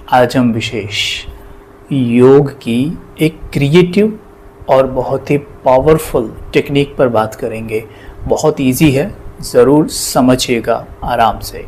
आज हम विशेष योग की एक क्रिएटिव और बहुत ही पावरफुल टेक्निक पर बात करेंगे। बहुत इजी है, ज़रूर समझिएगा आराम से।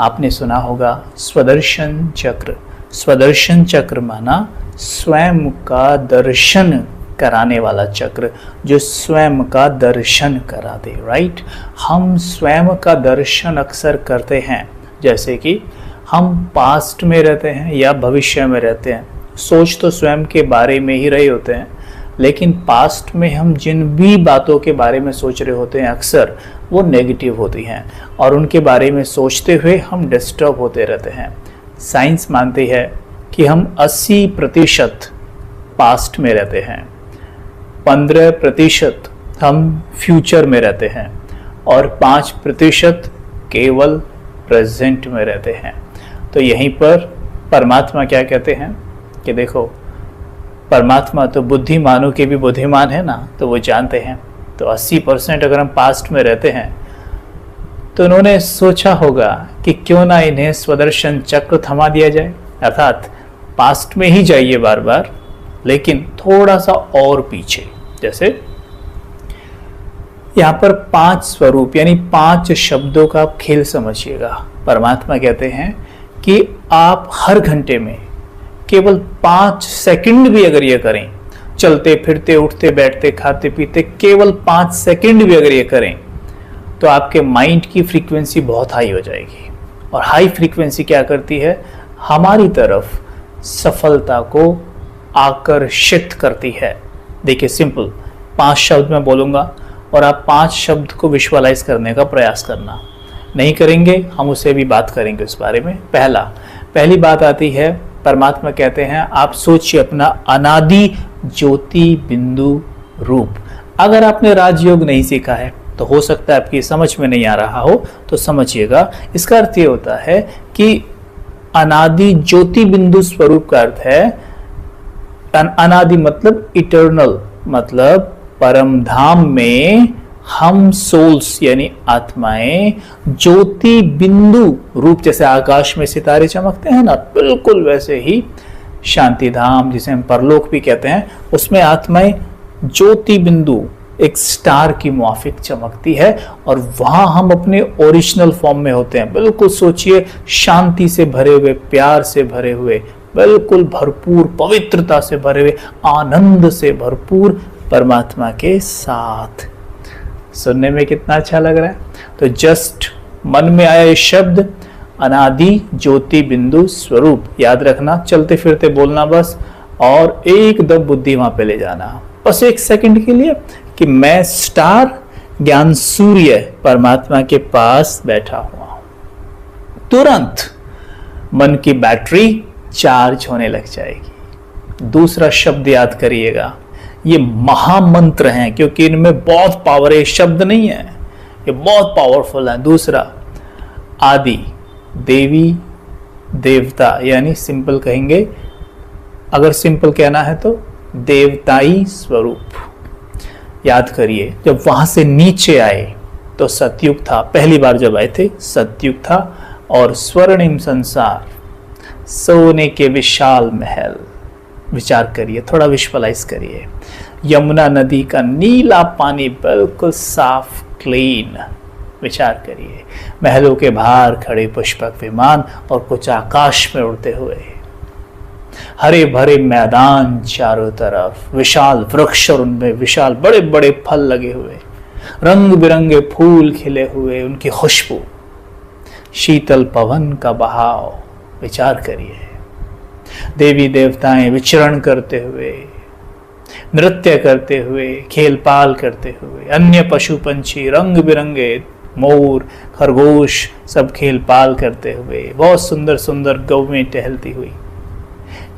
आपने सुना होगा स्वदर्शन चक्र। स्वदर्शन चक्र माना स्वयं का दर्शन कराने वाला चक्र, जो स्वयं का दर्शन करा दे। राइट, हम स्वयं का दर्शन अक्सर करते हैं, जैसे कि हम पास्ट में रहते हैं या भविष्य में रहते हैं। सोच तो स्वयं के बारे में ही रहे होते हैं, लेकिन पास्ट में हम जिन भी बातों के बारे में सोच रहे होते हैं अक्सर वो नेगेटिव होती हैं और उनके बारे में सोचते हुए हम डिस्टर्ब होते रहते हैं। साइंस मानती है कि हम 80% पास्ट में रहते हैं, 15% हम फ्यूचर में रहते हैं और 5% केवल प्रेजेंट में रहते हैं। तो यहीं पर परमात्मा क्या कहते हैं कि देखो, परमात्मा तो बुद्धिमानों के भी बुद्धिमान है ना, तो वो जानते हैं। तो 80% अगर हम पास्ट में रहते हैं तो उन्होंने सोचा होगा कि क्यों ना इन्हें स्वदर्शन चक्र थमा दिया जाए, अर्थात पास्ट में ही जाइए बार बार, लेकिन थोड़ा सा और पीछे। जैसे यहाँ पर 5 स्वरूप यानी 5 शब्दों का खेल समझिएगा। परमात्मा कहते हैं कि आप हर घंटे में केवल 5 सेकंड भी अगर ये करें, चलते फिरते उठते बैठते खाते पीते, केवल 5 सेकंड भी अगर ये करें तो आपके माइंड की फ्रीक्वेंसी बहुत हाई हो जाएगी। और हाई फ्रीक्वेंसी क्या करती है, हमारी तरफ सफलता को आकर्षित करती है। देखिए सिंपल 5 शब्द मैं बोलूँगा और आप 5 शब्द को विजुअलाइज करने का प्रयास करना। नहीं करेंगे, हम उससे भी बात करेंगे उस बारे में। पहली बात आती है, परमात्मा कहते हैं आप सोचिए अपना अनादि ज्योति बिंदु रूप। अगर आपने राजयोग नहीं सीखा है तो हो सकता है आपकी समझ में नहीं आ रहा हो, तो समझिएगा। इसका अर्थ ये होता है कि अनादि ज्योति बिंदु स्वरूप का अर्थ है, अनादि मतलब इटर्नल, मतलब परम धाम में हम सोल्स यानी आत्माएं ज्योति बिंदु रूप, जैसे आकाश में सितारे चमकते हैं ना, बिल्कुल वैसे ही शांति धाम जिसे हम परलोक भी कहते हैं, उसमें आत्माएं ज्योति बिंदु एक स्टार की मुआफिक चमकती है और वहां हम अपने ओरिजिनल फॉर्म में होते हैं। बिल्कुल सोचिए, शांति से भरे हुए, प्यार से भरे हुए, बिल्कुल भरपूर, पवित्रता से भरे हुए, आनंद से भरपूर परमात्मा के साथ। सुनने में कितना अच्छा लग रहा है। तो जस्ट मन में आया ये शब्द अनादि ज्योति बिंदु स्वरूप, याद रखना, चलते फिरते बोलना बस, और एकदम बुद्धि वहां पे ले जाना बस 1 सेकंड के लिए कि मैं स्टार ज्ञान सूर्य परमात्मा के पास बैठा हुआ हूं। तुरंत मन की बैटरी चार्ज होने लग जाएगी। दूसरा शब्द याद करिएगा, ये महामंत्र हैं क्योंकि इनमें बहुत पावर है, शब्द नहीं है, ये बहुत पावरफुल है। दूसरा आदि, देवी देवता, यानी सिंपल कहेंगे, अगर सिंपल कहना है तो देवताई स्वरूप। याद करिए, जब वहां से नीचे आए तो सतयुग था, पहली बार जब आए थे सतयुग था, और स्वर्णिम संसार, सोने के विशाल महल। विचार करिए, थोड़ा विजुअलाइज करिए, यमुना नदी का नीला पानी बिल्कुल साफ क्लीन। विचार करिए, महलों के बाहर खड़े पुष्पक विमान और कुछ आकाश में उड़ते हुए, हरे भरे मैदान चारों तरफ, विशाल वृक्ष और उनमें विशाल बड़े बड़े फल लगे हुए, रंग बिरंगे फूल खिले हुए, उनकी खुशबू, शीतल पवन का बहाव। विचार करिए, देवी देवताएं विचरण करते हुए, नृत्य करते हुए, खेल पाल करते हुए, अन्य पशु पंछी रंग बिरंगे, मोर खरगोश सब खेल पाल करते हुए, बहुत सुंदर सुंदर गौवें टहलती हुई।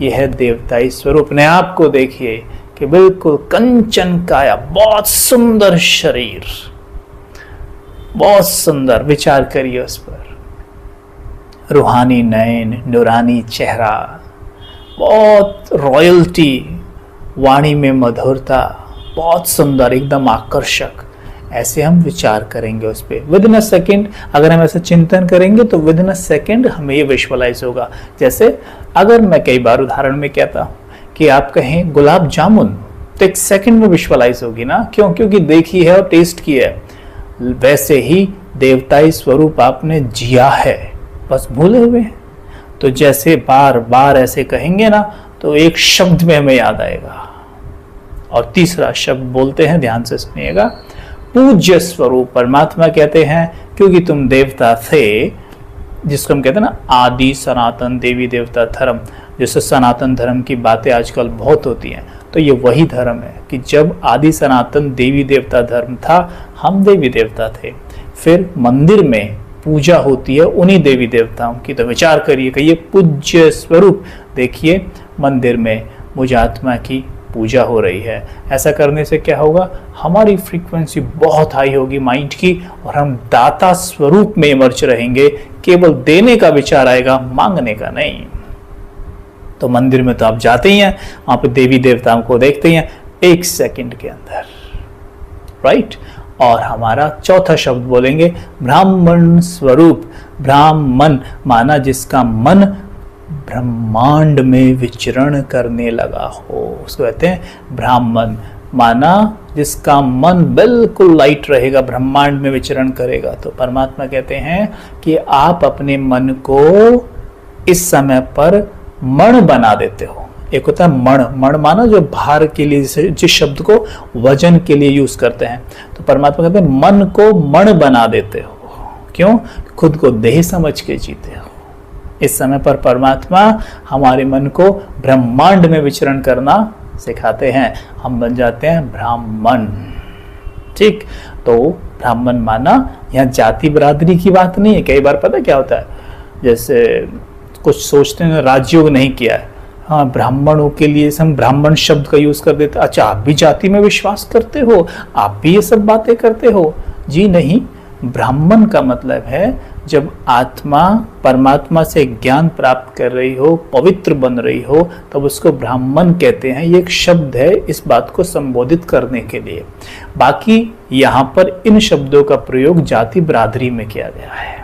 यह है देवताई स्वरूप। अपने आप को देखिए कि बिल्कुल कंचन काया, बहुत सुंदर शरीर, बहुत सुंदर। विचार करिए उस पर, रूहानी नयन, नूरानी चेहरा, बहुत रॉयल्टी, वाणी में मधुरता, बहुत सुंदर, एकदम आकर्षक। ऐसे हम विचार करेंगे उस पर विद इन अ सेकेंड। अगर हम ऐसे चिंतन करेंगे तो विद इन अ सेकेंड हमें ये विजुअलाइज होगा। जैसे अगर मैं कई बार उदाहरण में कहता हूँ कि आप कहें गुलाब जामुन, तो एक सेकंड में विजुअलाइज होगी ना, क्यों? क्योंकि देखी है और टेस्ट की है। वैसे ही देवताई स्वरूप आपने जिया है, बस भूले हुए हैं। तो जैसे बार बार ऐसे कहेंगे ना तो एक शब्द में हमें याद आएगा। और तीसरा शब्द बोलते हैं, ध्यान से सुनिएगा, पूज्य स्वरूप। परमात्मा कहते हैं क्योंकि तुम देवता थे, जिसको हम कहते हैं ना आदि सनातन देवी देवता धर्म। जैसे सनातन धर्म की बातें आजकल बहुत होती हैं, तो ये वही धर्म है कि जब आदि सनातन देवी देवता धर्म था, हम देवी देवता थे, फिर मंदिर में पूजा होती है उन्हीं देवी देवताओं की। तो विचार करिए कि ये पूज्य स्वरूप, देखिए मंदिर में मुझ आत्मा की पूजा हो रही है। ऐसा करने से क्या होगा? हमारी फ्रीक्वेंसी बहुत हाई होगी माइंड की, और हम दाता स्वरूप में इमर्ज रहेंगे। केवल देने का विचार आएगा, मांगने का नहीं। तो मंदिर में तो आप जाते ही हैं, वहां पे देवी देवताओं को देखते ही हैं एक सेकंड के अंदर, राइट। और हमारा चौथा शब्द बोलेंगे ब्राह्मण स्वरूप। ब्राह्मण माना जिसका मन ब्रह्मांड में विचरण करने लगा हो, उसको कहते हैं ब्राह्मण। माना जिसका मन बिल्कुल लाइट रहेगा, ब्रह्मांड में विचरण करेगा। तो परमात्मा कहते हैं कि आप अपने मन को इस समय पर मण बना देते हो। एक होता है मण, मण माना जो भार के लिए, जिस शब्द को वजन के लिए यूज करते हैं। तो परमात्मा कहते हैं मन को मण बना देते हो। क्यों? खुद को देह समझ के जीते हो। इस समय पर परमात्मा हमारे मन को ब्रह्मांड में विचरण करना सिखाते हैं, हम बन जाते हैं ब्राह्मण। ठीक, तो ब्राह्मण माना यहाँ जाति बरादरी की बात नहीं है। कई बार पता क्या होता है, जैसे कुछ सोचते हैं राजयोग नहीं किया है, हाँ ब्राह्मणों के लिए हम ब्राह्मण शब्द का यूज कर देते। अच्छा, आप भी जाति में विश्वास करते हो, आप भी ये सब बातें करते हो? जी नहीं, ब्राह्मण का मतलब है जब आत्मा परमात्मा से ज्ञान प्राप्त कर रही हो, पवित्र बन रही हो, तब उसको ब्राह्मण कहते हैं। ये एक शब्द है इस बात को संबोधित करने के लिए। बाकी यहाँ पर इन शब्दों का प्रयोग जाति बरादरी में किया गया है।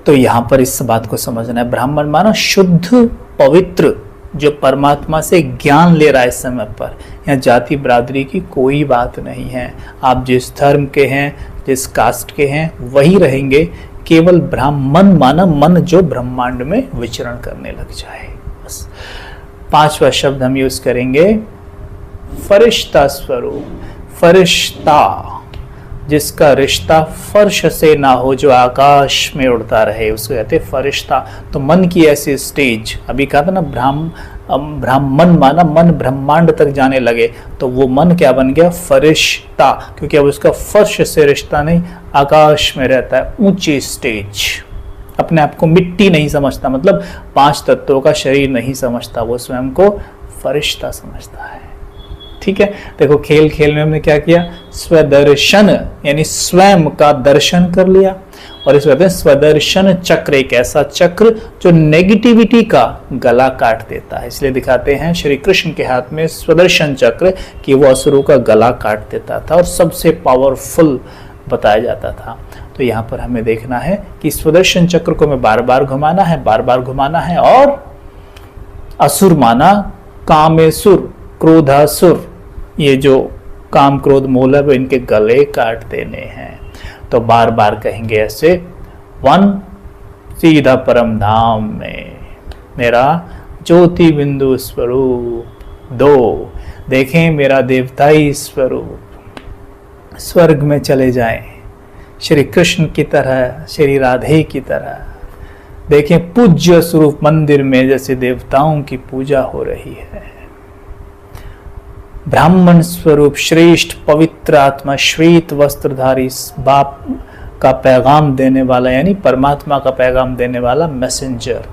तो यहाँ पर इस बात को समझना है, ब्राह्मण माना शुद्ध पवित्र, जो परमात्मा से ज्ञान ले रहा है इस समय पर। यहाँ जाति बरादरी की कोई बात नहीं है। आप जिस धर्म के हैं, जिस कास्ट के हैं, वही रहेंगे। केवल ब्राह्मण माना मन जो ब्रह्मांड में विचरण करने लग जाए, बस। पांचवा शब्द हम यूज करेंगे फरिश्ता स्वरूप। फरिश्ता जिसका रिश्ता फर्श से ना हो, जो आकाश में उड़ता रहे, उसको कहते हैं फरिश्ता। तो मन की ऐसी स्टेज, अभी कहा था ना ब्राह्मण माना मन ब्रह्मांड तक जाने लगे, तो वो मन क्या बन गया? फरिश्ता, क्योंकि अब उसका फर्श से रिश्ता नहीं, आकाश में रहता है, ऊंची स्टेज। अपने आप को मिट्टी नहीं समझता, मतलब 5 तत्वों का शरीर नहीं समझता, वो स्वयं को फरिश्ता समझता है। ठीक है, देखो खेल खेल में हमने क्या किया? स्वदर्शन, यानी स्वयं का दर्शन कर लिया। और इसको कहते हैं स्वदर्शन चक्र, एक ऐसा चक्र जो नेगेटिविटी का गला काट देता है। इसलिए दिखाते हैं श्री कृष्ण के हाथ में स्वदर्शन चक्र कि वो असुरों का गला काट देता था और सबसे पावरफुल बताया जाता था। तो यहाँ पर हमें देखना है कि स्वदर्शन चक्र को हमें बार बार घुमाना है, बार बार घुमाना है। और असुर माना कामेसुर, क्रोधासुर, ये जो काम क्रोध मूल है वो इनके गले काट देने हैं। तो बार बार कहेंगे ऐसे, 1 सीधा परम धाम में मेरा ज्योति बिंदु स्वरूप, 2 देखें मेरा देवताई स्वरूप, स्वर्ग में चले जाएं श्री कृष्ण की तरह, श्री राधे की तरह। देखें पूज्य स्वरूप मंदिर में जैसे देवताओं की पूजा हो रही है। ब्राह्मण स्वरूप श्रेष्ठ पवित्र आत्मा, श्वेत वस्त्रधारी, बाप का पैगाम देने वाला, यानी परमात्मा का पैगाम देने वाला मैसेंजर।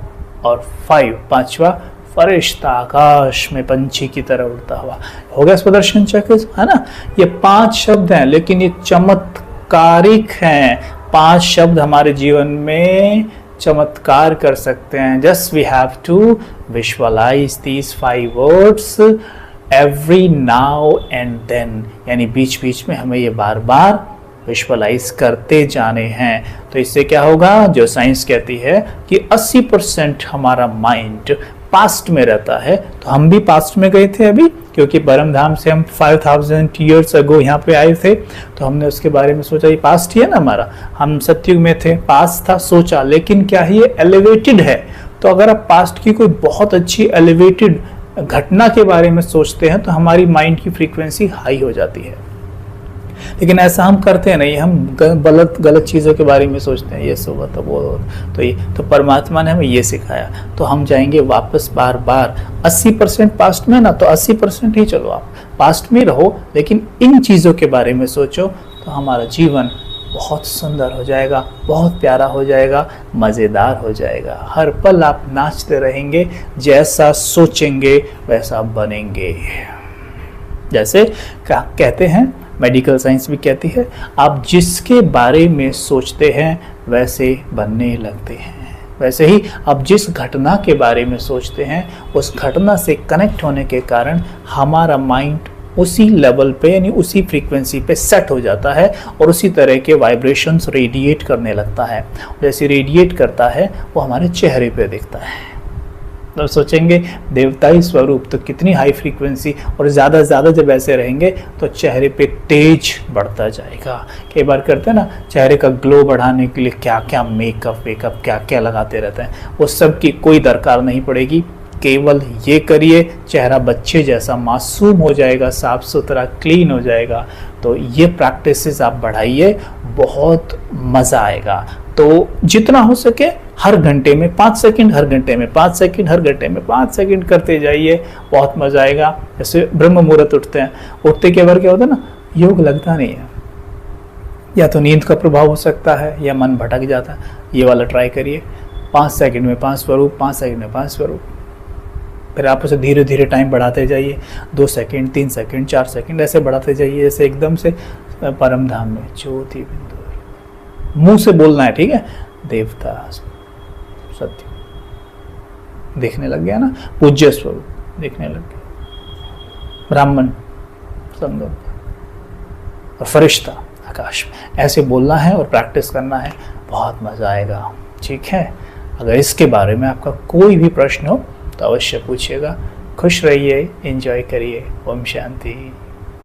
और 5वां फरिश्ता, आकाश में पंछी की तरह उड़ता हुआ। हो गया स्वदर्शन चक्र, है ना? ये 5 शब्द हैं, लेकिन ये चमत्कारिक हैं। 5 शब्द हमारे जीवन में चमत्कार कर सकते हैं। Just we have to visualise these 5 words every now and then, यानी बीच बीच में हमें ये बार बार विजुअलाइज करते जाने हैं। तो इससे क्या होगा, जो साइंस कहती है कि 80% हमारा माइंड पास्ट में रहता है। तो हम भी पास्ट में गए थे अभी, क्योंकि परम धाम से हम 5000 ईयर्स अगो यहाँ पे आए थे, तो हमने उसके बारे में सोचा ये पास्ट ही है ना हमारा, हम सतयुग में थे, पास्ट था, सोचा। लेकिन क्या ये एलिवेटेड है? तो अगर आप पास्ट की कोई बहुत अच्छी एलिवेटेड घटना के बारे में सोचते हैं तो हमारी माइंड की फ्रीक्वेंसी हाई हो जाती है। लेकिन ऐसा हम करते नहीं, हम गलत चीज़ों के बारे में सोचते हैं, ये सुबह तो वो तो परमात्मा ने हमें ये सिखाया। तो हम जाएंगे वापस बार बार 80% पास्ट में ना, तो 80% ही चलो आप पास्ट में रहो, लेकिन इन चीज़ों के बारे में सोचो, तो हमारा जीवन बहुत सुंदर हो जाएगा, बहुत प्यारा हो जाएगा, मज़ेदार हो जाएगा। हर पल आप नाचते रहेंगे, जैसा सोचेंगे वैसा बनेंगे। जैसे कहते हैं, मेडिकल साइंस भी कहती है, आप जिसके बारे में सोचते हैं वैसे बनने लगते हैं। वैसे ही आप जिस घटना के बारे में सोचते हैं, उस घटना से कनेक्ट होने के कारण हमारा माइंड उसी लेवल पे यानी उसी फ्रीक्वेंसी पे सेट हो जाता है और उसी तरह के वाइब्रेशंस रेडिएट करने लगता है। जैसे रेडिएट करता है वो हमारे चेहरे पे दिखता है। तो सोचेंगे देवताई स्वरूप, तो कितनी हाई फ्रीक्वेंसी, और ज़्यादा से ज़्यादा जब ऐसे रहेंगे तो चेहरे पे तेज बढ़ता जाएगा। कई बार करते हैं ना, चेहरे का ग्लो बढ़ाने के लिए क्या क्या मेकअप वेकअप क्या क्या लगाते रहते हैं, वो सब की कोई दरकार नहीं पड़ेगी। केवल ये करिए, चेहरा बच्चे जैसा मासूम हो जाएगा, साफ सुथरा क्लीन हो जाएगा। तो ये प्रैक्टिसेस आप बढ़ाइए, बहुत मज़ा आएगा। तो जितना हो सके हर घंटे में 5 सेकंड, हर घंटे में 5 सेकंड, हर घंटे में 5 सेकंड करते जाइए, बहुत मज़ा आएगा। जैसे ब्रह्म मुहूर्त उठते हैं, उठते के बार क्या होता है ना, योग लगता नहीं है, या तो नींद का प्रभाव हो सकता है या मन भटक जाता है। ये वाला ट्राई करिए, 5 सेकंड में 5 स्वरूप, 5 सेकंड में 5 स्वरूप। फिर आप उसे धीरे धीरे टाइम बढ़ाते जाइए, 2 सेकंड, 3 सेकंड, 4 सेकंड, ऐसे बढ़ाते जाइए। जैसे एकदम से परम धाम में ज्योति बिंदु, मुंह से बोलना है, ठीक है, देवता सत्य देखने लग गया ना, पूज्य स्वरूप देखने लग गया, ब्राह्मण संगम और फरिश्ता आकाश में, ऐसे बोलना है और प्रैक्टिस करना है, बहुत मज़ा आएगा। ठीक है, अगर इसके बारे में आपका कोई भी प्रश्न हो तो अवश्य पूछिएगा। खुश रहिए, एंजॉय करिए। ओम शांति।